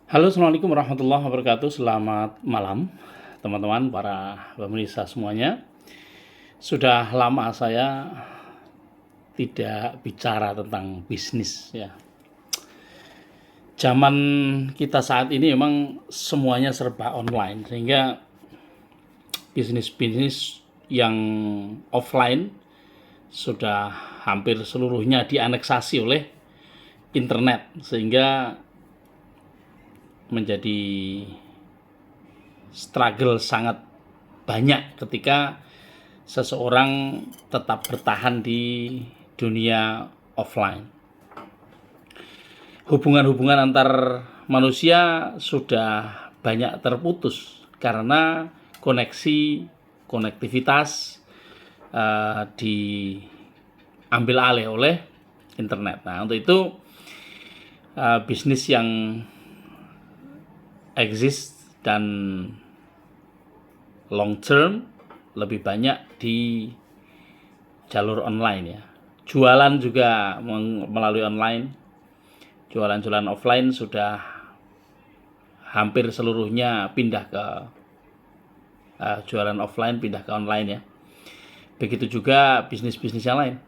Halo, assalamualaikum warahmatullahi wabarakatuh. Selamat malam, teman-teman, para pemirsa semuanya. Sudah lama saya tidak bicara tentang bisnis ya. Zaman kita saat ini memang semuanya serba online, sehingga bisnis-bisnis yang offline sudah hampir seluruhnya dianeksasi oleh internet, sehingga menjadi struggle sangat banyak ketika seseorang tetap bertahan di dunia offline. Hubungan-hubungan antar manusia sudah banyak terputus karena konektivitas diambil alih oleh internet. Nah, untuk itu bisnis yang exist dan long term lebih banyak di jalur online ya. Jualan juga melalui online. Jualan-jualan offline sudah hampir seluruhnya pindah ke jualan offline, pindah ke online ya. Begitu juga bisnis-bisnis yang lain.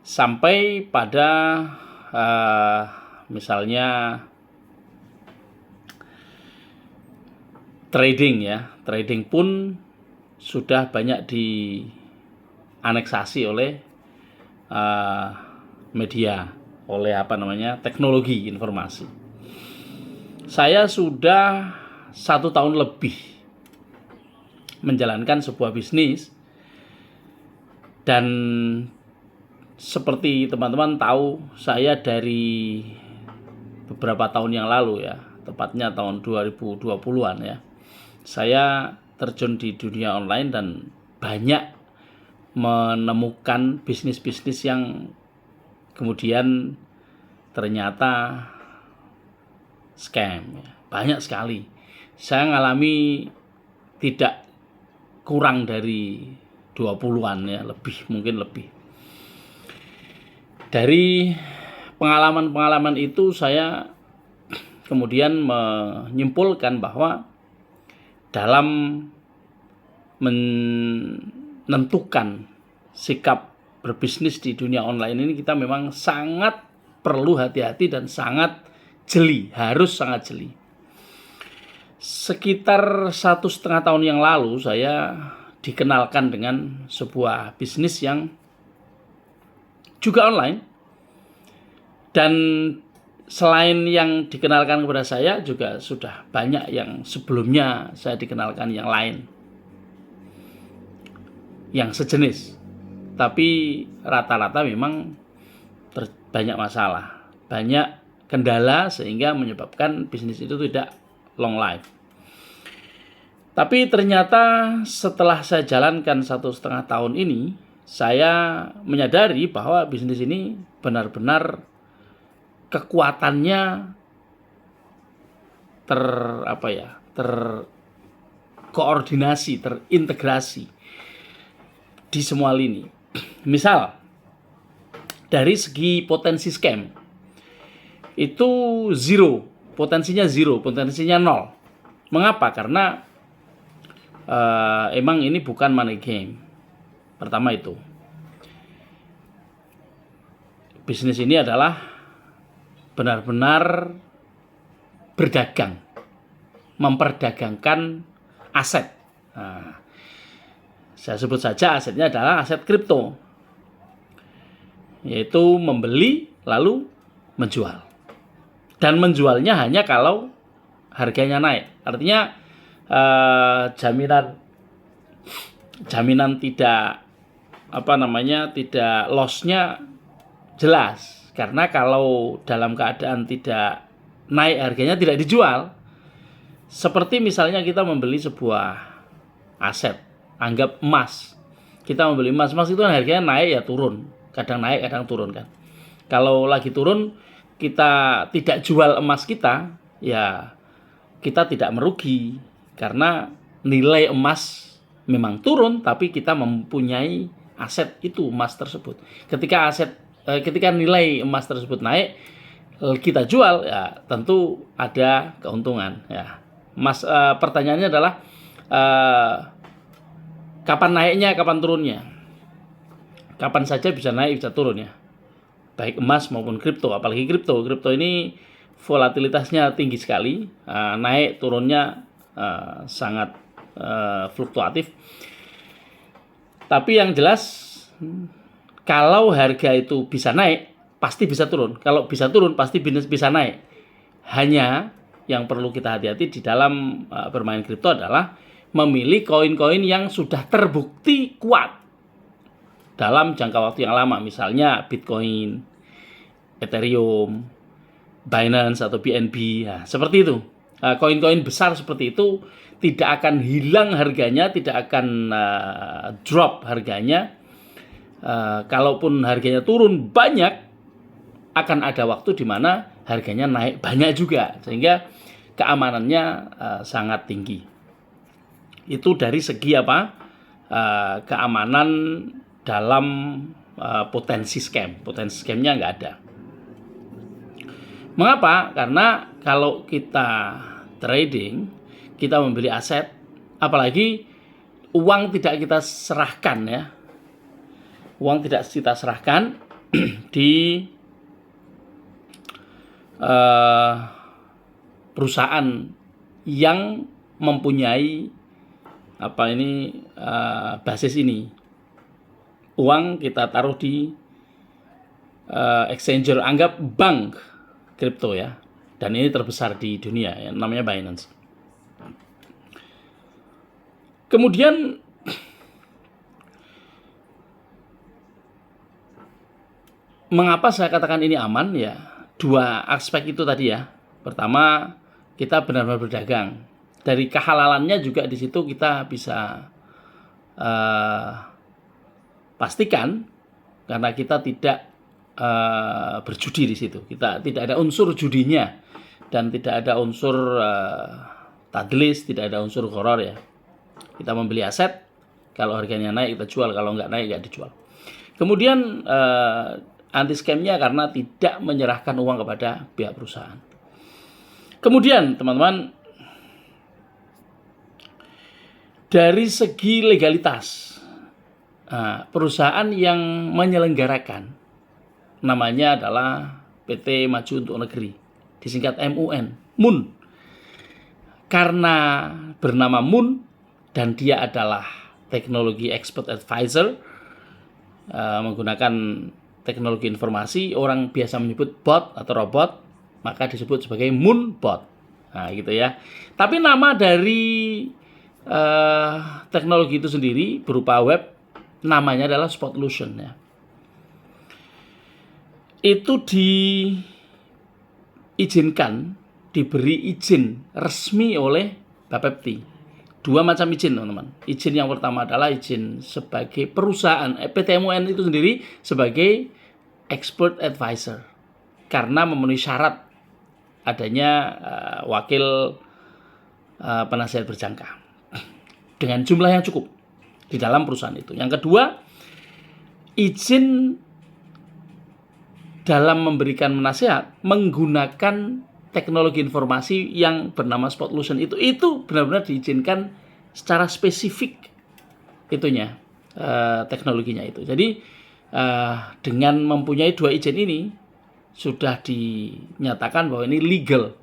Sampai pada misalnya trading ya. Trading pun sudah banyak dianeksasi oleh media, oleh teknologi informasi. Saya sudah 1 tahun lebih menjalankan sebuah bisnis, dan seperti teman-teman tahu, saya dari beberapa tahun yang lalu ya, tepatnya tahun 2020-an ya, saya terjun di dunia online dan banyak menemukan bisnis-bisnis yang kemudian ternyata scam ya. Banyak sekali. Saya ngalami tidak kurang dari 20-an ya, mungkin lebih. Dari pengalaman-pengalaman itu saya kemudian menyimpulkan bahwa dalam menentukan sikap berbisnis di dunia online ini, kita memang sangat perlu hati-hati dan sangat jeli, harus sangat jeli. Sekitar 1,5 tahun yang lalu saya dikenalkan dengan sebuah bisnis yang juga online, dan selain yang dikenalkan kepada saya, juga sudah banyak yang sebelumnya saya dikenalkan yang lain, yang sejenis. Tapi rata-rata memang banyak masalah, banyak kendala, sehingga menyebabkan bisnis itu tidak long life. Tapi ternyata setelah saya jalankan 1,5 tahun ini, saya menyadari bahwa bisnis ini benar-benar kekuatannya terkoordinasi, terintegrasi di semua lini. Misal, dari segi potensi scam itu potensinya nol. Mengapa? Karena emang ini bukan money game. Pertama itu, bisnis ini adalah benar-benar berdagang, memperdagangkan aset. Nah, saya sebut saja asetnya adalah aset kripto, yaitu membeli lalu menjual, dan menjualnya hanya kalau harganya naik. Artinya jaminan tidak tidak loss-nya jelas, karena kalau dalam keadaan tidak naik harganya tidak dijual. Seperti misalnya kita membeli sebuah aset, anggap emas. Kita membeli emas itu kan harganya naik ya turun, kadang naik kadang turun kan. Kalau lagi turun kita tidak jual emas kita, ya kita tidak merugi, karena nilai emas memang turun, tapi kita mempunyai aset itu, emas tersebut. Ketika nilai emas tersebut naik, kita jual, ya tentu ada keuntungan ya. Mas, pertanyaannya adalah kapan naiknya, kapan turunnya? Kapan saja bisa naik, bisa turun ya. Baik emas maupun kripto, apalagi kripto. Kripto ini volatilitasnya tinggi sekali, naik turunnya sangat fluktuatif. Tapi yang jelas, kalau harga itu bisa naik, pasti bisa turun. Kalau bisa turun, pasti bisa naik. Hanya yang perlu kita hati-hati di dalam bermain kripto adalah memilih koin-koin yang sudah terbukti kuat dalam jangka waktu yang lama. Misalnya Bitcoin, Ethereum, Binance atau BNB. Nah, seperti itu. Koin-koin besar seperti itu tidak akan hilang harganya, tidak akan drop harganya. Kalaupun harganya turun banyak, akan ada waktu di mana harganya naik banyak juga, sehingga keamanannya sangat tinggi. Itu dari segi keamanan dalam potensi scam. Potensi scamnya nggak ada. Mengapa? Karena kalau kita trading, kita membeli aset, apalagi uang tidak kita serahkan ya. Uang tidak kita serahkan di perusahaan yang mempunyai basis ini. Uang kita taruh di exchanger, anggap bank kripto ya, dan ini terbesar di dunia ya, namanya Binance. Kemudian mengapa saya katakan ini aman ya? Dua aspek itu tadi ya. Pertama, kita benar-benar berdagang. Dari kehalalannya juga di situ kita bisa pastikan, karena kita tidak berjudi di situ. Kita tidak ada unsur judinya dan tidak ada unsur tadlis, tidak ada unsur gharar ya. Kita membeli aset, kalau harganya naik kita jual, kalau nggak naik nggak dijual. Kemudian anti scamnya karena tidak menyerahkan uang kepada pihak perusahaan. Kemudian teman-teman, dari segi legalitas, perusahaan yang menyelenggarakan namanya adalah PT Maju Untuk Negeri, disingkat MUN, MUN. Karena bernama MUN dan dia adalah teknologi expert advisor, menggunakan teknologi informasi, orang biasa menyebut bot atau robot, maka disebut sebagai Moonbot. Nah, gitu ya. Tapi nama dari teknologi itu sendiri berupa web, namanya adalah Spotlution ya. Itu diizinkan, diberi izin resmi oleh Bapepti. Dua macam izin, teman-teman. Izin yang pertama adalah izin sebagai perusahaan, PT MUN itu sendiri sebagai expert advisor, karena memenuhi syarat adanya wakil penasihat berjangka dengan jumlah yang cukup di dalam perusahaan itu. Yang kedua, izin dalam memberikan nasihat menggunakan teknologi informasi yang bernama Spotlution itu benar-benar diizinkan secara spesifik itunya, teknologinya itu. Jadi dengan mempunyai dua izin ini sudah dinyatakan bahwa ini legal,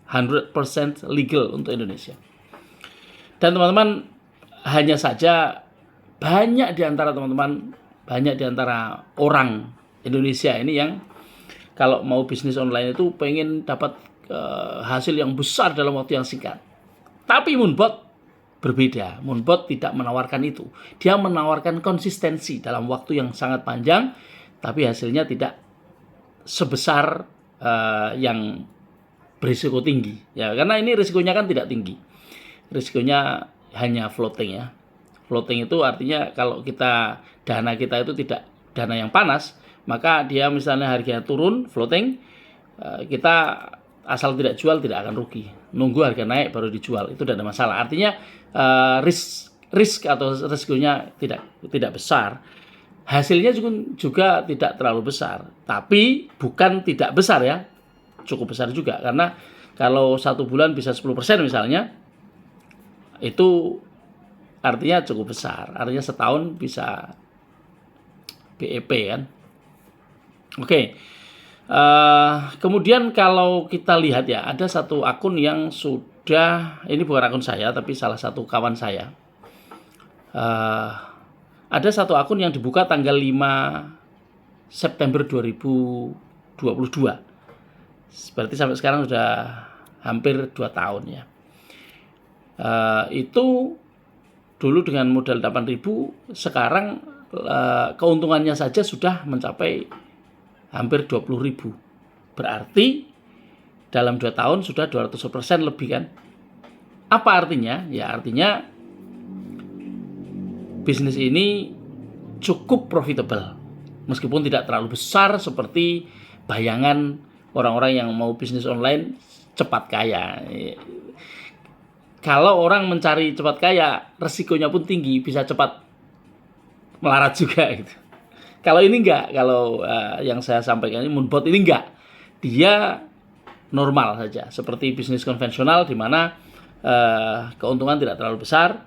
100% legal untuk Indonesia. Dan teman-teman, hanya saja banyak di antara orang Indonesia ini yang kalau mau bisnis online itu pengen dapat hasil yang besar dalam waktu yang singkat. Tapi Moonbot berbeda. Moonbot tidak menawarkan itu. Dia menawarkan konsistensi dalam waktu yang sangat panjang, tapi hasilnya tidak sebesar yang berisiko tinggi. Ya, karena ini risikonya kan tidak tinggi. Risikonya hanya floating ya. Floating itu artinya kalau dana kita itu tidak dana yang panas, maka dia misalnya harganya turun, floating, kita asal tidak jual tidak akan rugi. Nunggu harga naik baru dijual, itu tidak ada masalah. Artinya risk atau risikonya tidak besar. Hasilnya juga tidak terlalu besar, tapi bukan tidak besar ya. cukup besar juga, karena kalau 1 bulan bisa 10% misalnya, itu artinya cukup besar. Artinya setahun bisa BEP kan. Oke. Kemudian kalau kita lihat ya, ada satu akun yang sudah, ini bukan akun saya tapi salah satu kawan saya. Ada satu akun yang dibuka tanggal 5 September 2022. Berarti sampai sekarang sudah hampir 2 tahun ya. Itu dulu dengan modal 8.000, sekarang keuntungannya saja sudah mencapai hampir 20.000. Berarti dalam 2 tahun sudah 200% lebih kan. Apa artinya? Ya artinya bisnis ini cukup profitable. Meskipun tidak terlalu besar seperti bayangan orang-orang yang mau bisnis online cepat kaya. Kalau orang mencari cepat kaya, resikonya pun tinggi, bisa cepat melarat juga gitu. Kalau ini enggak, kalau yang saya sampaikan ini Moonbot ini enggak. Dia normal saja, seperti bisnis konvensional di mana keuntungan tidak terlalu besar,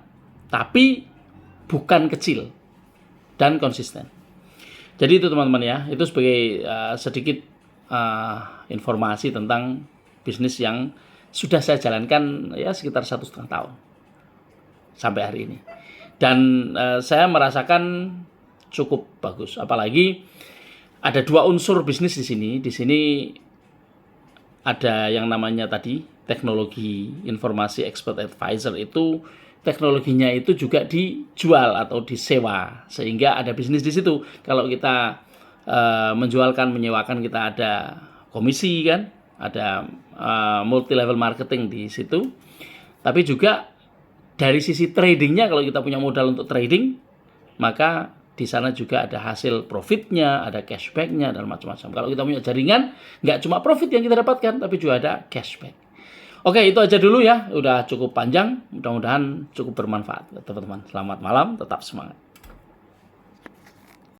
tapi bukan kecil dan konsisten. Jadi itu teman-teman ya, itu sebagai sedikit informasi tentang bisnis yang sudah saya jalankan ya sekitar 1,5 tahun sampai hari ini. Dan saya merasakan cukup bagus. Apalagi ada 2 unsur bisnis di sini. Di sini ada yang namanya tadi teknologi informasi expert advisor, itu teknologinya itu juga dijual atau disewa, sehingga ada bisnis di situ. Kalau kita menjualkan, menyewakan, kita ada komisi kan, ada multi level marketing di situ. Tapi juga dari sisi tradingnya, kalau kita punya modal untuk trading, maka di sana juga ada hasil profitnya, ada cashbacknya dan macam-macam. Kalau kita punya jaringan, nggak cuma profit yang kita dapatkan, tapi juga ada cashback. Oke, itu aja dulu ya. Udah cukup panjang. Mudah-mudahan cukup bermanfaat, teman-teman. Selamat malam, tetap semangat.